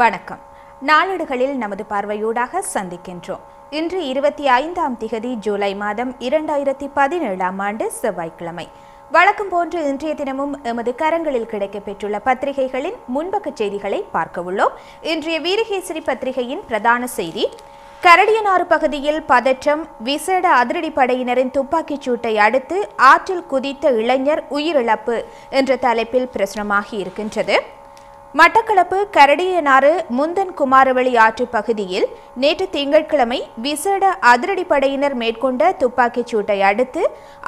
வணக்கம். நாளேடுகளில் நமது பார்வையூடாக சந்திக்கின்றோம். இன்று 25ஆம் திகதி ஜூலை மாதம் 2017ஆம் ஆண்டு செவ்வாய்க்கிழமை. வழக்கம் போன்று இன்றைய தினமும் எமது கரங்களில் கிடைக்கப்பெற்றுள்ள பத்திரிகைகளின் முன்பக்க செய்திகளை பார்க்க உள்ளோம். இன்றைய வீரகேசரி பத்திரிகையின் பிரதான செய்தி, கரடியனாறு பகுதியில் பதற்றம், விசேட அதிரடிப்படையினரின் துப்பாக்கிச் சூட்டை அடுத்து ஆற்றில் குதித்த இளைஞர் உயிரிழப்பு என்ற தலைப்பில் பிரசுரமாகி இருக்கின்றது. மட்டக்களப்பு கரடியனாறு முந்தன் குமாரவெளி ஆற்று பகுதியில் நேற்று திங்கட்கிழமை விசேட அதிரடிப்படையினர் மேற்கொண்ட துப்பாக்கிச் சூட்டை அடுத்து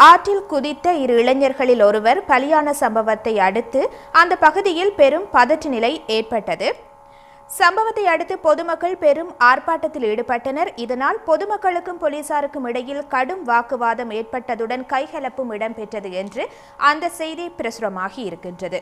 ஆற்றில் குதித்த இரு இளைஞர்களில் ஒருவர் பலியான சம்பவத்தை அடுத்து அந்த பகுதியில் பெரும் பதற்ற நிலை ஏற்பட்டது. சம்பவத்தை அடுத்து பொதுமக்கள் பெரும் ஆர்ப்பாட்டத்தில் ஈடுபட்டனர். இதனால் பொதுமக்களுக்கும் போலீசாருக்கும் இடையில் கடும் வாக்குவாதம் ஏற்பட்டதுடன் கைகலப்பும் இடம்பெற்றது என்று அந்த செய்தி பிரசுரமாகி இருக்கின்றது.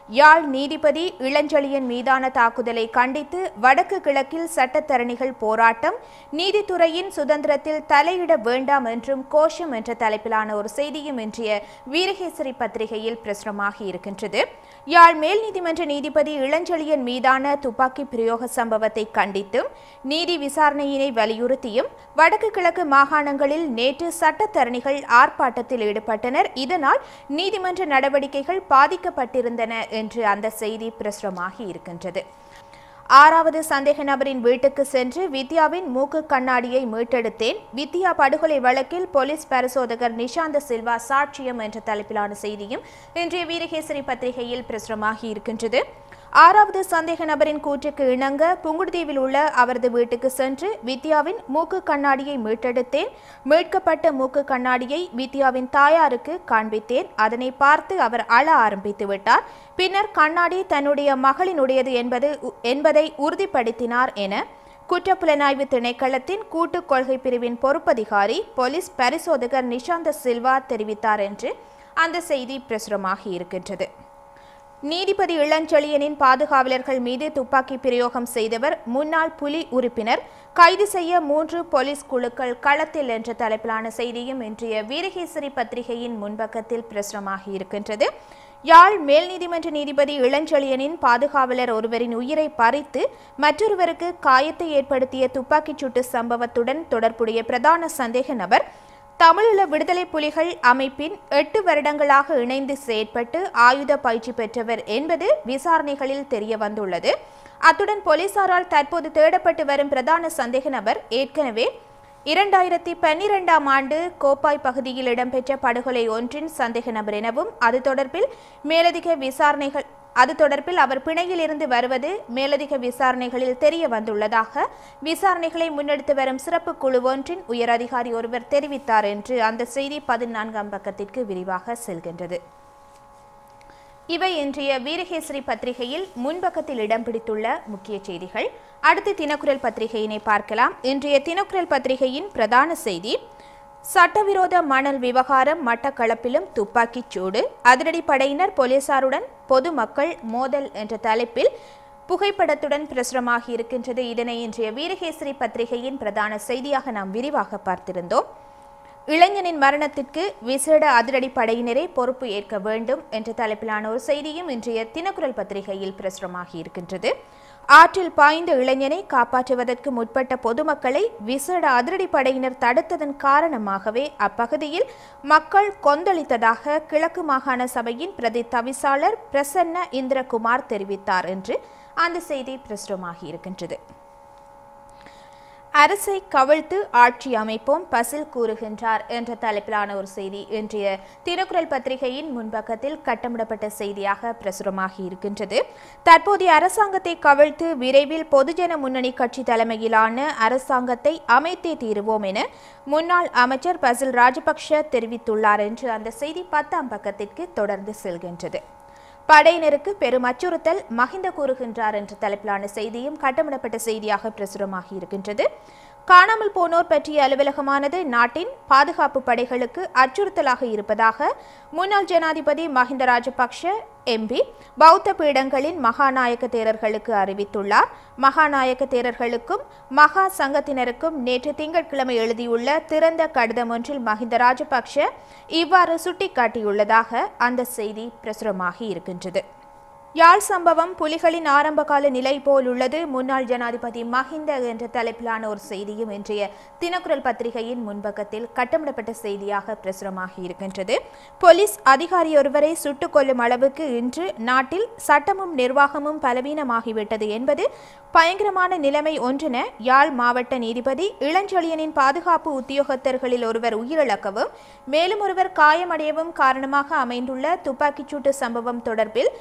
யாழ் நீதிபதி இளஞ்செழியன் மீதான தாக்குதலை கண்டித்து வடக்கு கிழக்கில் சட்டத்தரணிகள் போராட்டம், நீதித்துறையின் சுதந்திரத்தில் தலையிட வேண்டாம் என்றும் கோஷம் என்ற தலைப்பிலான ஒரு செய்தியும் இன்றைய வீரகேசரி பத்திரிகையில் பிரசுரமாகி இருக்கின்றது. யாழ் மேல் நீதிமன்ற நீதிபதி இளஞ்செழியன் மீதான துப்பாக்கி பிரயோக சம்பவத்தை கண்டித்தும் நீதி விசாரணையினை வலியுறுத்தியும் வடக்கு கிழக்கு மாகாணங்களில் நேற்று சட்டத்தரணிகள் ஆர்ப்பாட்டத்தில் ஈடுபட்டனர். இதனால் நீதிமன்ற நடவடிக்கைகள் பாதிக்கப்பட்டிருந்தன என்று அந்த செய்தி பிரசுரமாகி இருக்கின்றது. 6வது சந்தேக நபரின் வீட்டுக்கு சென்று வித்யாவின் மூக்கு கண்ணாடியை மீட்டெடுத்தேன், வித்யா படுகொலை வழக்கில் போலீஸ் பரிசோதகர் நிஷாந்த சில்வா சாட்சியம் என்ற தலைப்பிலான செய்தியும் இன்றைய வீரகேசரி பத்திரிகையில் பிரசுரமாகி இருக்கின்றது. 6வது சந்தேக நபரின் கூற்றுக்கு இணங்க புங்குடுதீவில் உள்ள அவரது வீட்டுக்கு சென்று வித்யாவின் மூக்கு கண்ணாடியை மீட்டெடுத்தேன், மீட்கப்பட்ட மூக்கு கண்ணாடியை வித்யாவின் தாயாருக்கு காண்பித்தேன், அதனை பார்த்து அவர் அழ ஆரம்பித்து விட்டார், பின்னர் கண்ணாடி தன்னுடைய மகளினுடையது என்பதை உறுதிப்படுத்தினார் என குற்றப்புலனாய்வு திணைக்களத்தின் கூட்டு கொள்கை பிரிவின் பொறுப்பதிகாரி போலீஸ் பரிசோதகர் நிஷாந்த சில்வா தெரிவித்தார் என்று அந்த செய்தி பிரசுரமாகி இருக்கின்றது. நீதிபதி இளஞ்செழியனின் பாதுகாவலர்கள் மீது துப்பாக்கி பிரயோகம் செய்தவர் முன்னாள் புலி உறுப்பினர், கைது செய்ய 3 போலீஸ் குழுக்கள் களத்தில் என்ற தலைப்பிலான செய்தியும் இன்றைய வீரகேசரி பத்திரிகையின் முன்பக்கத்தில் பிரசுரமாகி இருக்கின்றது. யாழ் மேல் நீதிமன்ற நீதிபதி இளஞ்செழியனின் பாதுகாவலர் ஒருவரின் உயிரை பறித்து மற்றொருவருக்கு காயத்தை ஏற்படுத்திய துப்பாக்கிச் சூட்டு சம்பவத்துடன் தொடர்புடைய பிரதான சந்தேக நபர் தமிழீழ விடுதலை புலிகள் அமைப்பின் 8 வருடங்களாக இணைந்து செயற்பட்டு ஆயுத பயிற்சி பெற்றவர் என்பது விசாரணைகளில் தெரிய வந்துள்ளது. அத்துடன் போலீசாரால் தற்போது தேடப்பட்டு வரும் பிரதான சந்தேக நபர் ஏற்கனவே 2012ஆம் ஆண்டு கோப்பாய் பகுதியில் இடம்பெற்ற படுகொலை ஒன்றின் சந்தேக நபர் எனவும் அது தொடர்பில் அவர் பிணையில் இருந்து வருவது மேலதிக விசாரணைகளில் தெரிய வந்துள்ளதாக விசாரணைகளை முன்னெடுத்து வரும் சிறப்பு குழு ஒன்றின் உயர் அதிகாரி ஒருவர் தெரிவித்தார் என்று அந்த செய்தி 14ஆம் பக்கத்திற்கு விரிவாக செல்கின்றது. இவை இன்றைய வீரகேசரி பத்திரிகையில் முன்பக்கத்தில் இடம் பிடித்துள்ள முக்கிய செய்திகள். அடுத்து தினக்குரல் பத்திரிகையினை பார்க்கலாம். இன்றைய தினக்குரல் பத்திரிகையின் பிரதான செய்தி, சட்டவிரோத மணல் விவகாரம் மட்டக்களப்பிலும் துப்பாக்கிச் சூடு, அதிரடிப்படையினர் போலீசாருடன் பொதுமக்கள் மோதல் என்ற தலைப்பில் புகைப்படத்துடன் பிரசுரமாகி இருக்கின்றது. இதனை இன்றைய வீரகேசரி பத்திரிகையின் பிரதான செய்தியாக நாம் விரிவாக பார்த்திருந்தோம். இளைஞனின் மரணத்திற்கு விசேட அதிரடிப்படையினரே பொறுப்பு ஏற்க வேண்டும் என்ற தலைப்பிலான ஒரு செய்தியும் இன்றைய தினக்குரல் பத்திரிகையில் பிரசுரமாகி இருக்கின்றது. ஆற்றில் பாய்ந்த இளைஞனை காப்பாற்றுவதற்கு முற்பட்ட பொதுமக்களை விசேட அதிரடிப்படையினர் தடுத்ததன் காரணமாகவே அப்பகுதியில் மக்கள் கொந்தளித்ததாக கிழக்கு மாகாண சபையின் பிரதி தவிசாளர் பிரசன்ன இந்திரகுமார் தெரிவித்தார் என்று அந்த செய்தி பிரசுரமாகி இருக்கின்றது. அரசை கவிழ்த்து ஆட்சி அமைப்போம் பசில் கூறுகின்றார் என்ற தலைப்பிலான ஒரு செய்தி இன்றைய தினக்குரல் பத்திரிகையின் முன்பக்கத்தில் கட்டமிடப்பட்ட செய்தியாக பிரசுரமாகி இருக்கின்றது. தற்போதைய அரசாங்கத்தை கவிழ்த்து விரைவில் பொதுஜன முன்னணி கட்சி தலைமையிலான அரசாங்கத்தை அமைத்தே தீருவோம் என முன்னாள் அமைச்சர் பசில் ராஜபக்ஷ தெரிவித்துள்ளார் என்று அந்த செய்தி 10ஆம் பக்கத்திற்கு தொடர்ந்து செல்கின்றது. படையினருக்கு பெரும் அச்சுறுத்தல் மஹிந்த கூறுகின்றார் என்ற தலைப்பிலான செய்தியும் கட்டமிடப்பட்ட செய்தியாக பிரசுரமாகி இருக்கின்றது. காணாமல் போனோர் பற்றிய அலுவலகமானது நாட்டின் பாதுகாப்பு படைகளுக்கு அச்சுறுத்தலாக இருப்பதாக முன்னாள் ஜனாதிபதி மஹிந்த ராஜபக்ஷ எம்பி பௌத்த பீடங்களின் மகாநாயக்க தேரர்களுக்கு அறிவித்துள்ளார். மகாநாயக்க தேரர்களுக்கும் மகா சங்கத்தினருக்கும் நேற்று திங்கட்கிழமை எழுதியுள்ள திறந்த கடிதம் ஒன்றில் மஹிந்த ராஜபக்ஷ இவ்வாறு சுட்டிக்காட்டியுள்ளதாக அந்த செய்தி பிரசுரமாகி இருக்கின்றது. யாழ் சம்பவம் புலிகளின் ஆரம்பகால நிலை போல் உள்ளது. முன்னாள் ஜனாதிபதி மஹிந்த என்ற தலைப்பிலான ஒரு செய்தியும் இன்றைய தினக்குரல் பத்திரிகையின் முன்பக்கத்தில் கட்டமிடப்பட்ட செய்தியாக பிரசுரமாகி இருக்கின்றது. போலீஸ் அதிகாரி ஒருவரை சுட்டுக் கொல்லும் அளவுக்கு இன்று நாட்டில் சட்டமும் நிர்வாகமும் பலவீனமாகிவிட்டது என்பது பயங்கரமான நிலைமை ஒன்றென யாழ் மாவட்ட நீதிபதி இளஞ்செழியனின் பாதுகாப்பு உத்தியோகத்தர்களில் ஒருவர் உயிரிழக்கவும் மேலும் ஒருவர் காயமடையவும் காரணமாக அமைந்துள்ள துப்பாக்கிச்சூட்டு சம்பவம் தொடர்பில்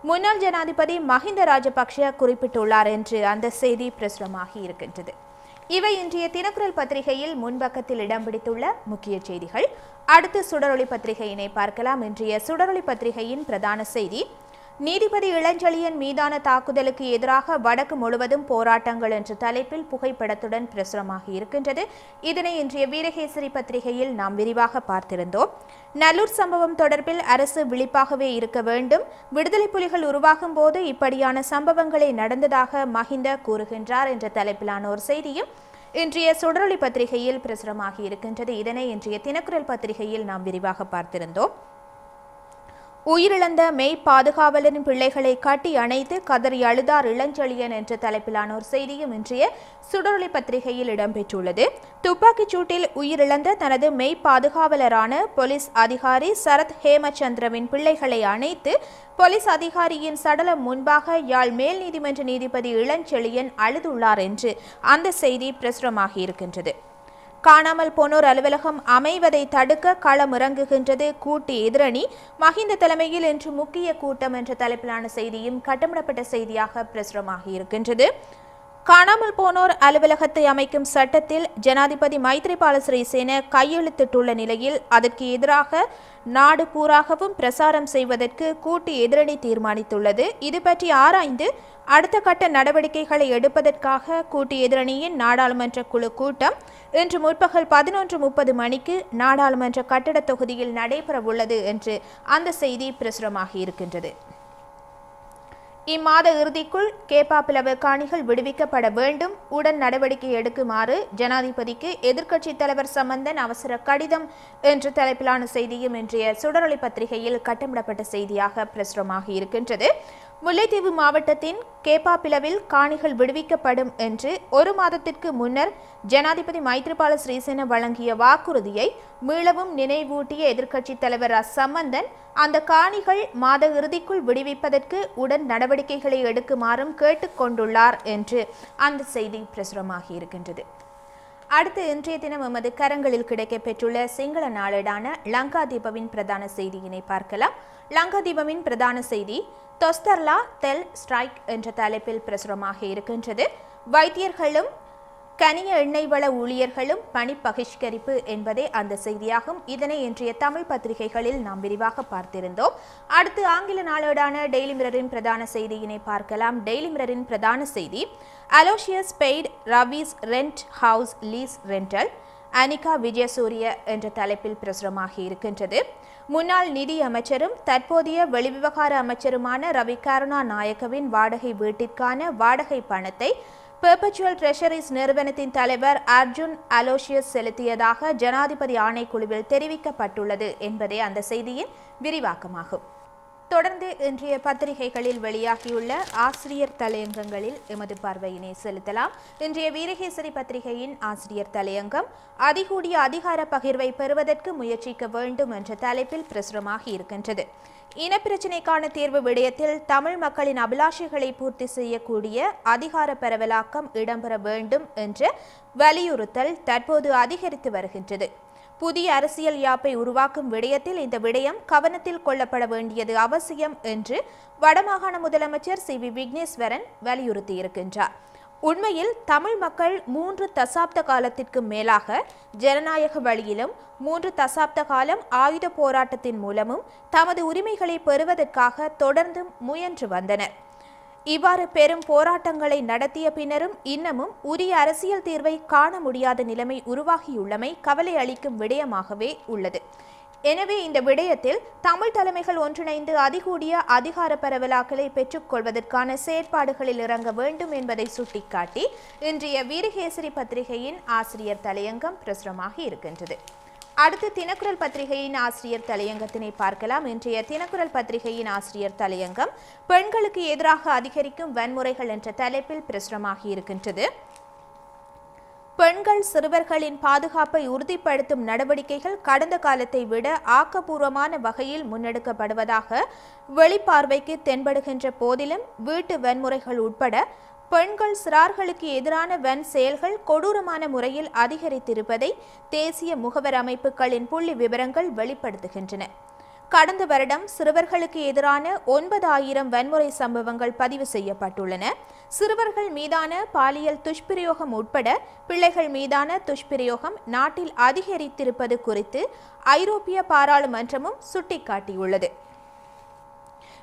முன்னாள் ஜனாதிபதி மஹிந்த ராஜபக்ஷ குறிப்பிட்டுள்ளார் என்று அந்த செய்தி பிரசுரமாகி இருக்கின்றது. இவை இன்றைய தினக்குரல் பத்திரிகையில் முன்பக்கத்தில் இடம் பிடித்துள்ள முக்கிய செய்திகள். அடுத்து சுடரொளி பத்திரிகையினை பார்க்கலாம். இன்றைய சுடரொளி பத்திரிகையின் பிரதான செய்தி, நீதிபதி இளஞ்செழியன் மீதான தாக்குதலுக்கு எதிராக வடக்கு முழுவதும் போராட்டங்கள் என்ற தலைப்பில் புகைப்படத்துடன் பிரசுரமாகி இருக்கின்றது. இதனை இன்றைய வீரகேசரி பத்திரிகையில் நாம் விரிவாக பார்த்திருந்தோம். நல்லூர் சம்பவம் தொடர்பில் அரசு விழிப்பாகவே இருக்க வேண்டும். விடுதலை புலிகள் உருவாகும் போது இப்படியான சம்பவங்களே நடந்ததாக மஹிந்த கூறுகின்றார் என்ற தலைப்பிலான ஒரு செய்தியும் இன்றைய சுடரொளி பத்திரிகையில் பிரசுரமாகி இருக்கின்றது. இதனை இன்றைய தினக்குரல் பத்திரிகையில் நாம் விரிவாக பார்த்திருந்தோம். உயிரிழந்த மெய் பாதுகாவலரின் பிள்ளைகளை கட்டி அணைத்து கதறி அழுதார் இளஞ்செழியன் என்ற தலைப்பிலான ஒரு செய்தியும் இன்றைய சுடரொளி பத்திரிகையில் இடம்பெற்றுள்ளது. துப்பாக்கிச் சூட்டில் உயிரிழந்த தனது மெய் பாதுகாவலரான போலீஸ் அதிகாரி சரத் ஹேமச்சந்திரவின் பிள்ளைகளை அணைத்து போலீஸ் அதிகாரியின் சடலம் முன்பாக யாழ் மேல் நீதிமன்ற நீதிபதி இளஞ்செழியன் அழுதுள்ளார் என்று அந்த செய்தி பிரசுரமாகி இருக்கின்றது. காணாமல் போனோர் அலுவலகம் அமைவதை தடுக்க களமிறங்குகின்றது கூட்டு எதிரணி. மஹிந்த தலைமையில் இன்று முக்கிய கூட்டம் என்ற தலைப்பிலான செய்தியும் கட்டமிடப்பட்ட செய்தியாக பிரசுரமாகி இருக்கின்றது. காணாமல் போனோர் அலுவலகத்தை அமைக்கும் சட்டத்தில் ஜனாதிபதி மைத்ரிபால சிறிசேன கையெழுத்திட்டுள்ள நிலையில் அதற்கு எதிராக நாடு பூராகவும் பிரசாரம் செய்வதற்கு கூட்டு எதிரணி தீர்மானித்துள்ளது. இது பற்றி ஆராய்ந்து அடுத்த கட்ட நடவடிக்கைகளை எடுப்பதற்காக கூட்டு எதிரணியின் நாடாளுமன்ற குழு கூட்டம் இன்று முற்பகல் 11:30 மணிக்கு நாடாளுமன்ற கட்டட தொகுதியில் நடைபெறவுள்ளது என்று அந்த செய்தி பிரசுரமாகி இருக்கின்றது. இம்மாத இறுதிக்குள் கேப்பாப்பிலவு காணிகள் விடுவிக்கப்பட வேண்டும், உடன் நடவடிக்கை எடுக்குமாறு ஜனாதிபதிக்கு எதிர்க்கட்சித் தலைவர் சம்பந்தன் அவசர கடிதம் என்ற தலைப்பிலான செய்தியும் இன்றைய சுடரொளி பத்திரிகையில் கட்டமிடப்பட்ட செய்தியாக பிரசுரமாகி இருக்கின்றது. முல்லைத்தீவு மாவட்டத்தின் கேப்பாப்பிலவில் காணிகள் விடுவிக்கப்படும் என்று ஒரு மாதத்திற்கு முன்னர் ஜனாதிபதி மைத்ரிபால சிறிசேன வழங்கிய வாக்குறுதியை மீளவும் நினைவூட்டிய எதிர்க்கட்சித் தலைவர் சம்பந்தன் அந்த காணிகள் மாத இறுதிக்குள் விடுவிப்பதற்கு உடன் நடவடிக்கைகளை எடுக்குமாறும் கேட்டுக்கொண்டுள்ளார் என்று அந்த செய்தி பிரசுரமாகி இருக்கின்றது. அடுத்து இன்றைய தினம் எமது கரங்களில் கிடைக்கப்பெற்றுள்ள சிங்கள நாளேடான லங்காதீபவின் பிரதான செய்தியினை பார்க்கலாம். லங்காதீபவின் பிரதான செய்தி தொஸ்தர்லா தெல் ஸ்ட்ரைக் என்ற தலைப்பில் பிரசுரமாக இருக்கின்றது. வைத்தியர்களும் கனிய எண்ணெய் வள ஊழியர்களும் பணி பகிஷ்கரிப்பு என்பதே அந்த செய்தியாகும். இதனை இன்றைய தமிழ் பத்திரிகைகளில் நாம் விரிவாக பார்த்திருந்தோம். அடுத்து ஆங்கில நாளேடான டெய்லி மிரரின் பிரதான செய்தியினை பார்க்கலாம். டெய்லி மிரரின் பிரதான செய்தி அலோசியஸ் பெய்ட் ரவிஸ் rent house lease rental Anika Wijesuriya என்ற தலைப்பில் பிரசுரமாகி இருக்கின்றது. முன்னாள் நிதி அமைச்சரும் தற்போதைய வெளிவிவகார அமைச்சருமான ரவி கருணா நாயக்கவின் வாடகை வீட்டிற்கான வாடகை பணத்தை பெர்பச்சுவல் ட்ரெஷரிஸ் நிறுவனத்தின் தலைவர் அர்ஜுன் அலோசியஸ் செலுத்தியதாக ஜனாதிபதி ஆணைக்குழுவில் தெரிவிக்கப்பட்டுள்ளது என்பதே அந்த செய்தியின் விரிவாக்கமாகும். தொடர்ந்து இன்றைய பத்திரிகைகளில் வெளியாகியுள்ள ஆசிரியர் தலையங்கங்களில் எமது பார்வையினை செலுத்தலாம். இன்றைய வீரகேசரி பத்திரிகையின் ஆசிரியர் தலையங்கம் அதிகூடிய அதிகார பகிர்வை பெறுவதற்கு முயற்சிக்க வேண்டும் என்ற தலைப்பில் பிரசுரமாகி இருக்கின்றது. இனப்பிரச்சினைக்கான தீர்வு விடயத்தில் தமிழ் மக்களின் அபிலாஷைகளை பூர்த்தி செய்யக்கூடிய அதிகார பரவலாக்கம் இடம்பெற வேண்டும் என்ற வலியுறுத்தல் தற்போது அதிகரித்து வருகின்றது. புதிய அரசியல் யாப்பை உருவாக்கும் விடயத்தில் இந்த விடயம் கவனத்தில் கொள்ளப்பட வேண்டியது அவசியம் என்று வடமாகாண முதலமைச்சர் சி.வி. விக்னேஸ்வரன் வலியுறுத்தியிருக்கின்றார். உண்மையில் தமிழ் மக்கள் 3 தசாப்த காலத்திற்கு மேலாக ஜனநாயக வழியிலும் 3 தசாப்த காலம் ஆயுத போராட்டத்தின் மூலமும் தமது உரிமைகளை பெறுவதற்காக தொடர்ந்தும் முயன்று வந்தனர். இவ்வாறு பெரும் போராட்டங்களை நடத்திய பின்னரும் இன்னமும் உரிய அரசியல் தீர்வை காண முடியாத நிலைமை உருவாகியுள்ளமை கவலை அளிக்கும் விடயமாகவே உள்ளது. எனவே இந்த விடயத்தில் தமிழ் தலைமைகள் ஒன்றிணைந்து அதிகூடிய அதிகார பரவலாக்கலை பெற்றுக்கொள்வதற்கான செயற்பாடுகளில் இறங்க வேண்டும் என்பதை சுட்டிக்காட்டி இன்றைய வீரகேசரி பத்திரிகையின் ஆசிரியர் தலையங்கம் பிரசுரமாகி இருக்கின்றது. அடுத்து தினக்குரல் பத்திரிகையின் ஆசிரியர் தலையங்கத்தினை பார்க்கலாம். இன்றைய தினக்குரல் பத்திரிகையின் ஆசிரியர் தலையங்கம் பெண்களுக்கு எதிராக அதிகரிக்கும் வன்முறைகள் என்ற தலைப்பில் பிரசுரமாகி இருக்கின்றது. பெண்கள் சிறுவர்களின் பாதுகாப்பை உறுதிப்படுத்தும் நடவடிக்கைகள் கடந்த காலத்தை விட ஆக்கப்பூர்வமான வகையில் முன்னெடுக்கப்படுவதாக வெளிப்பார்வைக்கு தென்படுகின்ற போதிலும் வீட்டு வன்முறைகள் உட்பட பெண்கள் சிறார்களுக்கு எதிரான வன் செயல்கள் கொடூரமான முறையில் அதிகரித்திருப்பதை தேசிய முகவர் அமைப்புகளின் புள்ளி விவரங்கள் வெளிப்படுத்துகின்றன. கடந்த வருடம் சிறுவர்களுக்கு எதிரான 9,000 வன்முறை சம்பவங்கள் பதிவு செய்யப்பட்டுள்ளன. சிறுவர்கள் மீதான பாலியல் துஷ்பிரயோகம் உட்பட பிள்ளைகள் மீதான துஷ்பிரயோகம் நாட்டில் அதிகரித்திருப்பது குறித்து ஐரோப்பிய பாராளுமன்றமும் சுட்டிக்காட்டியுள்ளது.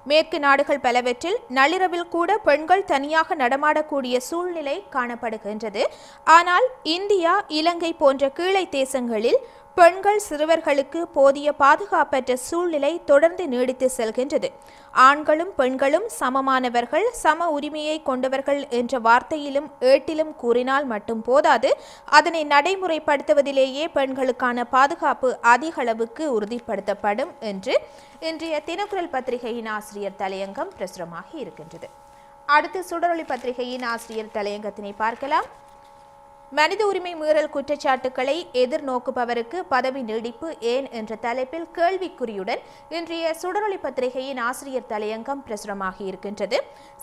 மேற்கு நாடுகள் பலவற்றில் நள்ளிரவில் கூட பெண்கள் தனியாக நடமாடக்கூடிய சூழ்நிலை காணப்படுகின்றது. ஆனால் இந்தியா, இலங்கை போன்ற கீழை தேசங்களில் பெண்கள் சிறுவர்களுக்கு போதிய பாதுகாப்பற்ற சூழ்நிலை தொடர்ந்து நீடித்து செல்கின்றது. ஆண்களும் பெண்களும் சமமானவர்கள், சம உரிமையை கொண்டவர்கள் என்ற வார்த்தையிலும் ஏட்டிலும் கூறினால் மட்டும் போதாது, அதனை நடைமுறைப்படுத்துவதிலேயே பெண்களுக்கான பாதுகாப்பு அதிக அளவுக்கு உறுதிப்படுத்தப்படும் என்று இன்றைய தினக்குரல் பத்திரிகையின் ஆசிரியர் தலையங்கம் பிரசுரமாகி இருக்கின்றது. அடுத்து சுடரொளி பத்திரிகையின் ஆசிரியர் தலையங்கத்தினை பார்க்கலாம். மனித உரிமை மீறல் குற்றச்சாட்டுக்களை எதிர்நோக்குபவருக்கு பதவி நீடிப்பு ஏன் என்ற தலைப்பில் கேள்விக்குறியுடன் இன்றைய சுடரொளி பத்திரிகையின் ஆசிரியர் தலையங்கம் பிரசுரமாகி இருக்கின்றது.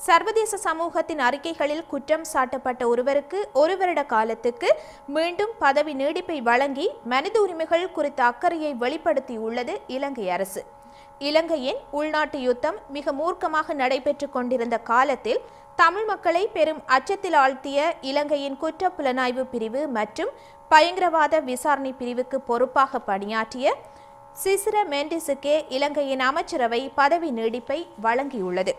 சர்வதேச சமூகத்தின் அறிக்கைகளில் குற்றம் சாட்டப்பட்ட ஒருவருக்கு 1 வருட காலத்துக்கு மீண்டும் பதவி நீடிப்பை வழங்கி மனித உரிமைகள் குறித்த அக்கறையை வெளிப்படுத்தியுள்ளது இலங்கை அரசு. இலங்கையின் உள்நாட்டு யுத்தம் மிக மூர்க்கமாக நடைபெற்று கொண்டிருந்த காலத்தில் தமிழ் மக்களை பெரும் அச்சத்தில் ஆழ்த்திய இலங்கையின் குற்ற புலனாய்வு பிரிவு மற்றும் பயங்கரவாத விசாரணை பிரிவுக்கு பொறுப்பாக பணியாற்றிய சிசிர மெண்டிஸுக்கே இலங்கையின் அமைச்சரவை பதவி நீடிப்பை வழங்கியுள்ளது.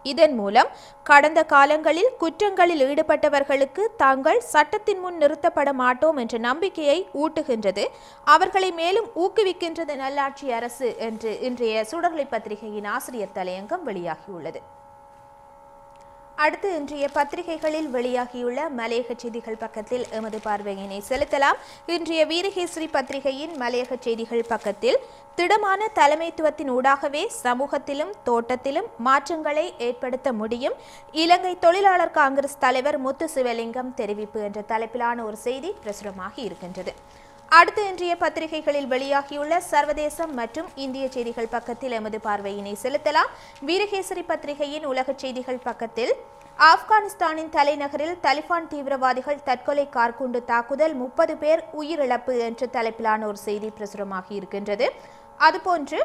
இதன் மூலம் கடந்த காலங்களில் குற்றங்களில் ஈடுபட்டவர்களுக்கு தாங்கள் சட்டத்தின் முன் நிறுத்தப்பட மாட்டோம் என்ற நம்பிக்கையை ஊட்டுகின்றது, அவர்களை மேலும் ஊக்குவிக்கின்றது நல்லாட்சி அரசு என்று இன்றைய சுடரொளி பத்திரிகையின் ஆசிரியர் தலையங்கம் வெளியாகியுள்ளது. அடுத்து இன்றைய பத்திரிகைகளில் வெளியாகியுள்ள மலையக செய்திகள் பக்கத்தில் எமது பார்வையினை செலுத்தலாம். இன்றைய வீரகேசரி பத்திரிகையின் மலையக செய்திகள் பக்கத்தில் திடமான தலைமைத்துவத்தின் ஊடாகவே சமூகத்திலும் தோட்டத்திலும் மாற்றங்களை ஏற்படுத்த முடியும், இலங்கை தொழிலாளர் காங்கிரஸ் தலைவர் முத்து சிவலிங்கம் தெரிவிப்பு என்ற தலைப்பிலான ஒரு செய்தி பிரசுரமாகி இருக்கின்றது. அடுத்து இன்றைய பத்திரிகைகளில் வெளியாகியுள்ள சர்வதேசம் மற்றும் இந்திய செய்திகள் பக்கத்தில் எமது பார்வையினை செலுத்தலாம். வீரகேசரி பத்திரிகையின் உலக செய்திகள் பக்கத்தில் ஆப்கானிஸ்தானின் தலைநகரில் தலிபான் தீவிரவாதிகள் தற்கொலை கார்குண்டு தாக்குதல், 30 பேர் உயிரிழப்பு என்ற தலைப்பிலான ஒரு செய்தி பிரசுரமாகி இருக்கின்றது. அதுபோன்று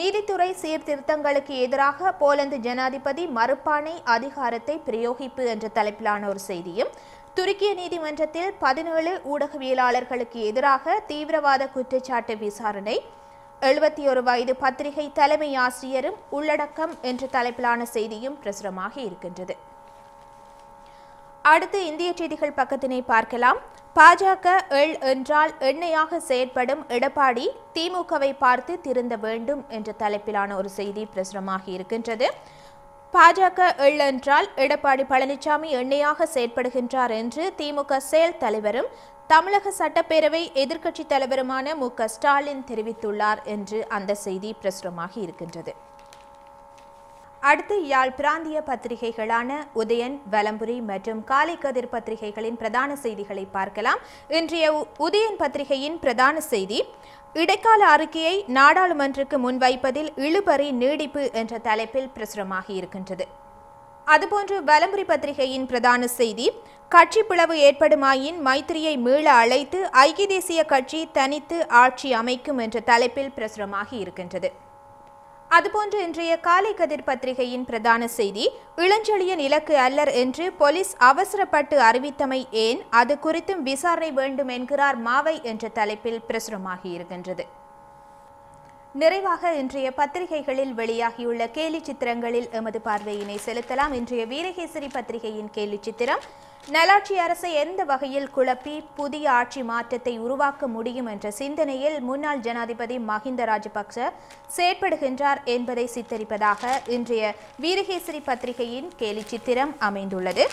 நீதித்துறை சீர்திருத்தங்களுக்கு எதிராக போலந்து ஜனாதிபதி மறுப்பாணை அதிகாரத்தை பிரயோகிப்பு என்ற தலைப்பிலான ஒரு செய்தியும், துருக்கிய நீதிமன்றத்தில் 17 ஊடகவியலாளர்களுக்கு எதிராக தீவிரவாத குற்றச்சாட்டு விசாரணை, 71 வயது பத்திரிகை தலைமை ஆசிரியரும் உள்ளடக்கம் என்ற தலைப்பிலான செய்தியும் பிரசுரமாகி இருக்கின்றது. அடுத்து இந்திய செய்திகள் பக்கத்தினை பார்க்கலாம். பாஜக எள் என்றால் எண்ணெயாக செயற்படும் எடப்பாடி திமுகவை பார்த்து திருந்த வேண்டும் என்ற தலைப்பிலான ஒரு செய்தி பிரசுரமாகி இருக்கின்றது. பாஜக எள் என்றால் எடப்பாடி பழனிசாமி எண்ணெயாக செயற்படுகின்றார் என்று திமுக செயல் தலைவரும் தமிழக சட்டப்பேரவை எதிர்க்கட்சித் தலைவருமான மு.க. ஸ்டாலின் தெரிவித்துள்ளார் என்று அந்த செய்தி பிரசுரமாகி இருக்கின்றது. அடுத்து யாழ் பிராந்திய பத்திரிகைகளான உதயன், வலம்புரி மற்றும் காலை கதிர் பத்திரிகைகளின் பிரதான செய்திகளை பார்க்கலாம். இன்றைய உதயன் பத்திரிகையின் பிரதான செய்தி, இடைக்கால அறிக்கையை நாடாளுமன்றக்கு முன்வைப்பதில் இழுபறி நீடிப்பு என்ற தலைப்பில் பிரசுரமாகி இருக்கின்றது. அதுபோன்று வலம்புரி பத்திரிகையின் பிரதான செய்தி, கட்சி பிளவு ஏற்படுமாயின் மைத்திரியை மீள அழைத்து ஐக்கிய தேசிய கட்சி தனித்து ஆட்சி அமைக்கும் என்ற தலைப்பில் பிரசுரமாகி இருக்கின்றது. அதுபோன்று இன்றைய காலை கதிர் பத்திரிகையின் பிரதான செய்தி, இளஞ்செழியன் இலக்கு அல்லர் என்று போலீஸ் அவசரப்பட்டு அறிவித்தமை ஏன், அது குறித்தும் விசாரணை வேண்டும் என்கிறார் மாவை என்ற தலைப்பில் பிரசுரமாகி இருக்கின்றது. நிறைவாக இன்றைய பத்திரிகைகளில் வெளியாகியுள்ள கேலி சித்திரங்களில் எமது பார்வையினை செலுத்தலாம். இன்றைய வீரகேசரி பத்திரிகையின் கேலி சித்திரம், நல்லாட்சி அரசை எந்த வகையில் குழப்பி புதிய ஆட்சி மாற்றத்தை உருவாக்க முடியும் என்ற சிந்தனையில் முன்னாள் ஜனாதிபதி மஹிந்த ராஜபக்ச செயற்படுகின்றார் என்பதை சித்தரிப்பதாக இன்றைய வீரகேசரி பத்திரிகையின் கேலி சித்திரம் அமைந்துள்ளது.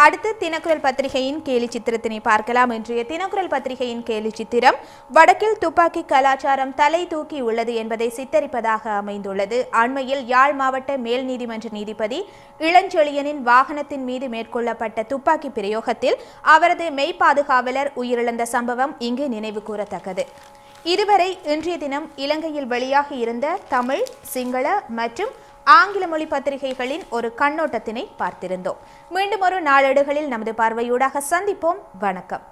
அடுத்து தினக்குரல் பத்திரிகையின் கேலி சித்திரத்தினை பார்க்கலாம். இன்றைய தினக்குரல் பத்திரிகையின் கேலி சித்திரம் வடக்கில் துப்பாக்கி கலாச்சாரம் தலை தூக்கி உள்ளது என்பதை சித்தரிப்பதாக அமைந்துள்ளது. அண்மையில் யாழ் மாவட்ட மேல் நீதிமன்ற நீதிபதி இளஞ்செழியனின் வாகனத்தின் மீது மேற்கொள்ளப்பட்ட துப்பாக்கி பிரயோகத்தில் அவரது மெய்பாதுகாவலர் உயிரிழந்த சம்பவம் இங்கு நினைவு கூறத்தக்கது. இதுவரை இன்றைய தினம் இலங்கையில் வெளியாகி இருந்த தமிழ், சிங்கள மற்றும் ஆங்கில மொழி பத்திரிகைகளின் ஒரு கண்ணோட்டத்தினை பார்த்திருந்தோம். மீண்டும் ஒரு நாளேடுகளில் நமது பார்வையூடாக சந்திப்போம். வணக்கம்.